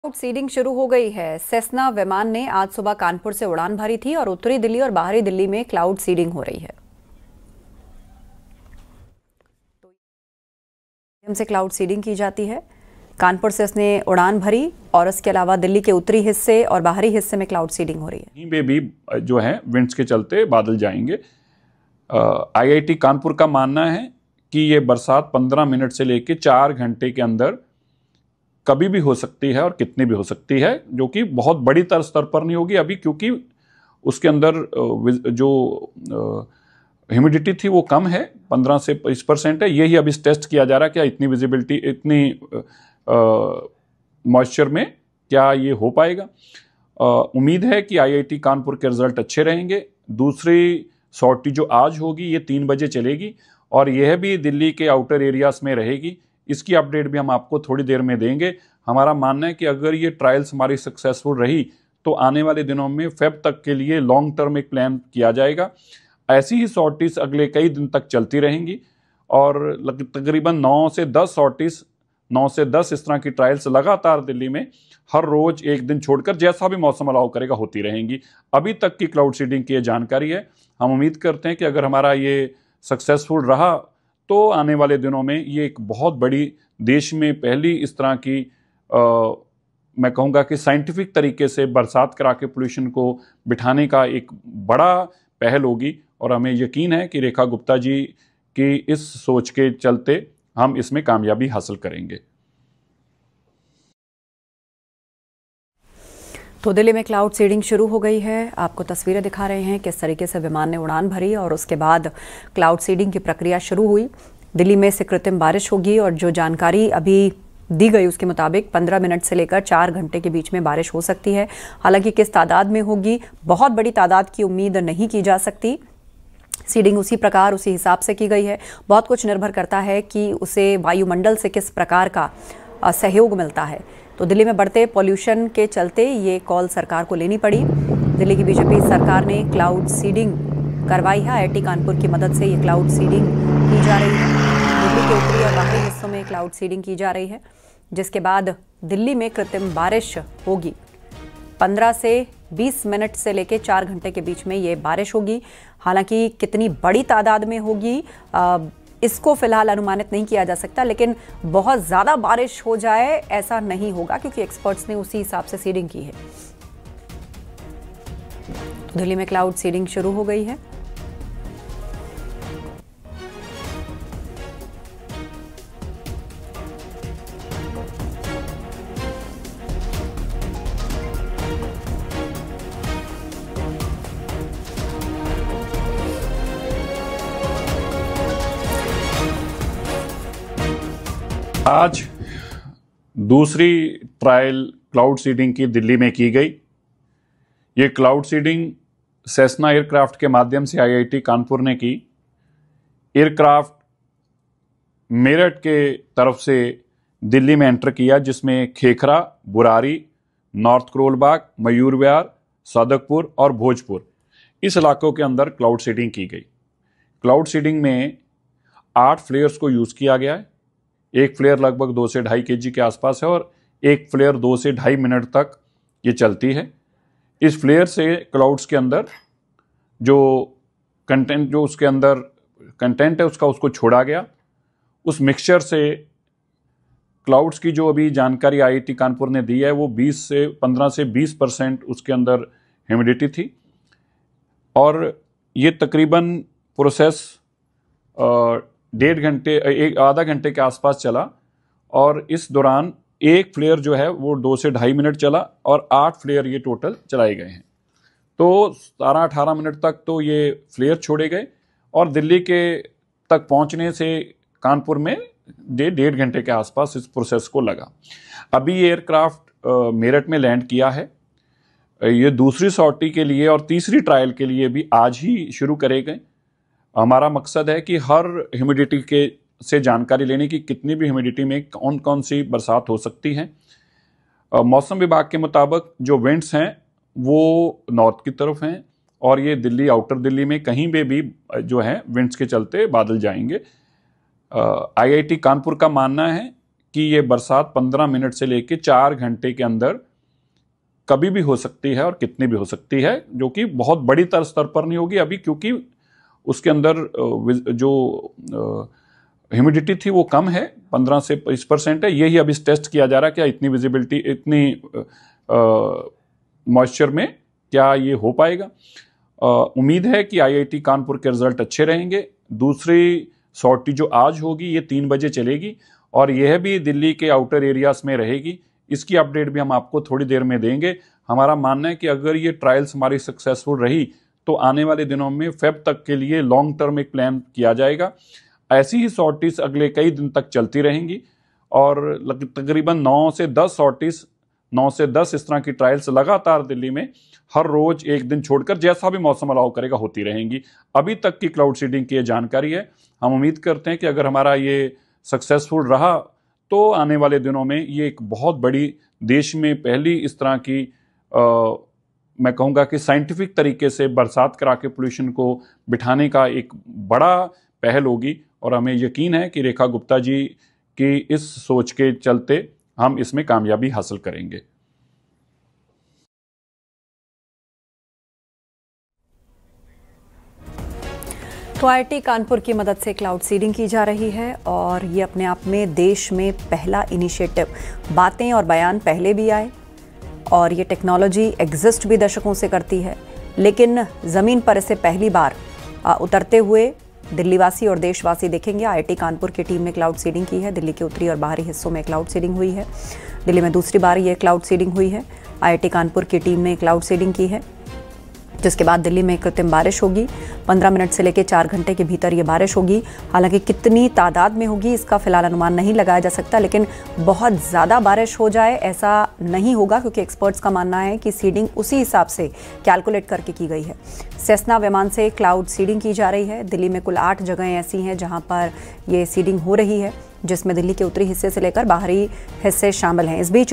Cloud seeding शुरू हो गई है। सेस्ना विमान ने आज सुबह कानपुर से उड़ान भरी थी और उत्तरी दिल्ली और बाहरी दिल्ली में क्लाउड सीडिंग हो रही है। से क्लाउड सीडिंग की जाती है। कानपुर से उसने उड़ान भरी और इसके अलावा दिल्ली के उत्तरी हिस्से और बाहरी हिस्से में क्लाउड सीडिंग हो रही है। यहीं पे भी जो है विंड्स के चलते बादल जाएंगे। आईआईटी कानपुर का मानना है कि ये बरसात 15 मिनट से लेकर 4 घंटे के अंदर कभी भी हो सकती है और कितनी भी हो सकती है, जो कि बहुत बड़ी स्तर पर नहीं होगी अभी, क्योंकि उसके अंदर जो ह्यूमिडिटी थी वो कम है, 15 से 20% है। यही अभी टेस्ट किया जा रहा है क्या इतनी विजिबिलिटी, इतनी मॉइस्चर में क्या ये हो पाएगा। उम्मीद है कि आईआईटी कानपुर के रिजल्ट अच्छे रहेंगे। दूसरी सॉर्टी जो आज होगी ये 3 बजे चलेगी और यह भी दिल्ली के आउटर एरियाज में रहेगी। इसकी अपडेट भी हम आपको थोड़ी देर में देंगे। हमारा मानना है कि अगर ये ट्रायल्स हमारी सक्सेसफुल रही तो आने वाले दिनों में फेब तक के लिए लॉन्ग टर्म एक प्लान किया जाएगा। ऐसी ही सॉर्टीज अगले कई दिन तक चलती रहेंगी और तकरीबन 9 से 10 इस तरह की ट्रायल्स लगातार दिल्ली में हर रोज एक दिन छोड़कर जैसा भी मौसम अलाउ करेगा होती रहेंगी। अभी तक की क्लाउड सीडिंग की ये जानकारी है। हम उम्मीद करते हैं कि अगर हमारा ये सक्सेसफुल रहा तो आने वाले दिनों में ये एक बहुत बड़ी, देश में पहली इस तरह की मैं कहूँगा कि साइंटिफिक तरीके से बरसात करा के पोल्यूशन को बिठाने का एक बड़ा पहल होगी। और हमें यकीन है कि रेखा गुप्ता जी की इस सोच के चलते हम इसमें कामयाबी हासिल करेंगे। तो दिल्ली में क्लाउड सीडिंग शुरू हो गई है। आपको तस्वीरें दिखा रहे हैं किस तरीके से विमान ने उड़ान भरी और उसके बाद क्लाउड सीडिंग की प्रक्रिया शुरू हुई। दिल्ली में से कृत्रिम बारिश होगी और जो जानकारी अभी दी गई उसके मुताबिक 15 मिनट से लेकर 4 घंटे के बीच में बारिश हो सकती है। हालांकि किस तादाद में होगी, बहुत बड़ी तादाद की उम्मीद नहीं की जा सकती। सीडिंग उसी प्रकार उसी हिसाब से की गई है। बहुत कुछ निर्भर करता है कि उसे वायुमंडल से किस प्रकार का सहयोग मिलता है। तो दिल्ली में बढ़ते पॉल्यूशन के चलते ये कॉल सरकार को लेनी पड़ी। दिल्ली की बीजेपी सरकार ने क्लाउड सीडिंग करवाई है। आईआईटी कानपुर की मदद से ये क्लाउड सीडिंग की जा रही है। दिल्ली के उत्तरी और बाहरी हिस्सों में क्लाउड सीडिंग की जा रही है, जिसके बाद दिल्ली में कृत्रिम बारिश होगी। 15 से 20 मिनट से लेकर 4 घंटे के बीच में ये बारिश होगी। हालांकि कितनी बड़ी तादाद में होगी इसको फिलहाल अनुमानित नहीं किया जा सकता, लेकिन बहुत ज़्यादा बारिश हो जाए ऐसा नहीं होगा क्योंकि एक्सपर्ट्स ने उसी हिसाब से सीडिंग की है। तो दिल्ली में क्लाउड सीडिंग शुरू हो गई है। आज दूसरी ट्रायल क्लाउड सीडिंग की दिल्ली में की गई। ये क्लाउड सीडिंग सेस्ना एयरक्राफ्ट के माध्यम से आईआईटी कानपुर ने की। एयरक्राफ्ट मेरठ के तरफ से दिल्ली में एंटर किया, जिसमें खेखरा, बुरारी, नॉर्थ करोलबाग, मयूर विहार, सदकपुर और भोजपुर इस इलाकों के अंदर क्लाउड सीडिंग की गई। क्लाउड सीडिंग में 8 फ्लेयर्स को यूज़ किया गया है। एक फ्लेयर लगभग 2 से 2.5 kg के आसपास है और एक फ्लेयर 2 से 2.5 मिनट तक ये चलती है। इस फ्लेयर से क्लाउड्स के अंदर जो कंटेंट, जो उसके अंदर कंटेंट है उसको छोड़ा गया। उस मिक्सचर से क्लाउड्स की जो अभी जानकारी आईआईटी कानपुर ने दी है वो 15 से 20% उसके अंदर ह्यूमिडिटी थी और ये तकरीबन प्रोसेस 1.5 घंटे के आसपास चला और इस दौरान एक फ्लेयर जो है वो 2 से 2.5 मिनट चला और 8 फ्लेयर ये टोटल चलाए गए हैं। तो 17-18 मिनट तक तो ये फ्लेयर छोड़े गए और दिल्ली के तक पहुंचने से कानपुर में 1.5 घंटे के आसपास इस प्रोसेस को लगा। अभी ये एयरक्राफ्ट मेरठ में लैंड किया है। ये दूसरी सॉर्टी के लिए और तीसरी ट्रायल के लिए भी आज ही शुरू करे गए। हमारा मकसद है कि हर ह्यूमिडिटी के से जानकारी लेने की, कितनी भी ह्यूमिडिटी में कौन कौन सी बरसात हो सकती है। मौसम विभाग के मुताबिक जो विंड्स हैं वो नॉर्थ की तरफ हैं और ये दिल्ली, आउटर दिल्ली में कहीं पे भी जो है विंड्स के चलते बादल जाएंगे। आईआईटी कानपुर का मानना है कि ये बरसात 15 मिनट से लेके 4 घंटे के अंदर कभी भी हो सकती है और कितनी भी हो सकती है, जो कि बहुत बड़ी स्तर पर नहीं होगी अभी, क्योंकि उसके अंदर जो ह्यूमिडिटी थी वो कम है, 15 से 20% है। यही अभी टेस्ट किया जा रहा है क्या इतनी विजिबिलिटी, इतनी मॉइस्चर में क्या ये हो पाएगा। उम्मीद है कि आईआईटी कानपुर के रिजल्ट अच्छे रहेंगे। दूसरी सॉर्टी जो आज होगी ये 3 बजे चलेगी और यह भी दिल्ली के आउटर एरियाज में रहेगी। इसकी अपडेट भी हम आपको थोड़ी देर में देंगे। हमारा मानना है कि अगर ये ट्रायल्स हमारी सक्सेसफुल रही तो आने वाले दिनों में फेब तक के लिए लॉन्ग टर्म एक प्लान किया जाएगा। ऐसी ही सॉर्टीज अगले कई दिन तक चलती रहेंगी और तकरीबन 9 से 10 इस तरह की ट्रायल्स लगातार दिल्ली में हर रोज एक दिन छोड़कर जैसा भी मौसम अलाउ करेगा होती रहेंगी। अभी तक की क्लाउड सीडिंग की ये जानकारी है। हम उम्मीद करते हैं कि अगर हमारा ये सक्सेसफुल रहा तो आने वाले दिनों में ये एक बहुत बड़ी, देश में पहली इस तरह की मैं कहूँगा कि साइंटिफिक तरीके से बरसात करा के पोल्यूशन को बिठाने का एक बड़ा पहल होगी। और हमें यकीन है कि रेखा गुप्ता जी की इस सोच के चलते हम इसमें कामयाबी हासिल करेंगे। तो आईआईटी कानपुर की मदद से क्लाउड सीडिंग की जा रही है और ये अपने आप में देश में पहला इनिशिएटिव। बातें और बयान पहले भी आए और ये टेक्नोलॉजी एग्जिस्ट भी दशकों से करती है, लेकिन ज़मीन पर इसे पहली बार उतरते हुए दिल्लीवासी और देशवासी देखेंगे। आईआईटी कानपुर की टीम ने क्लाउड सीडिंग की है। दिल्ली के उत्तरी और बाहरी हिस्सों में क्लाउड सीडिंग हुई है। दिल्ली में दूसरी बार ये क्लाउड सीडिंग हुई है। आईआईटी कानपुर की टीम ने क्लाउड सीडिंग की है, जिसके बाद दिल्ली में कृत्रिम बारिश होगी। 15 मिनट से लेकर 4 घंटे के भीतर ये बारिश होगी। हालांकि कितनी तादाद में होगी इसका फिलहाल अनुमान नहीं लगाया जा सकता, लेकिन बहुत ज़्यादा बारिश हो जाए ऐसा नहीं होगा, क्योंकि एक्सपर्ट्स का मानना है कि सीडिंग उसी हिसाब से कैलकुलेट करके की गई है। सेस्ना विमान से क्लाउड सीडिंग की जा रही है। दिल्ली में कुल 8 जगहें ऐसी हैं जहाँ पर ये सीडिंग हो रही है, जिसमें दिल्ली के उत्तरी हिस्से से लेकर बाहरी हिस्से शामिल हैं। इस बीच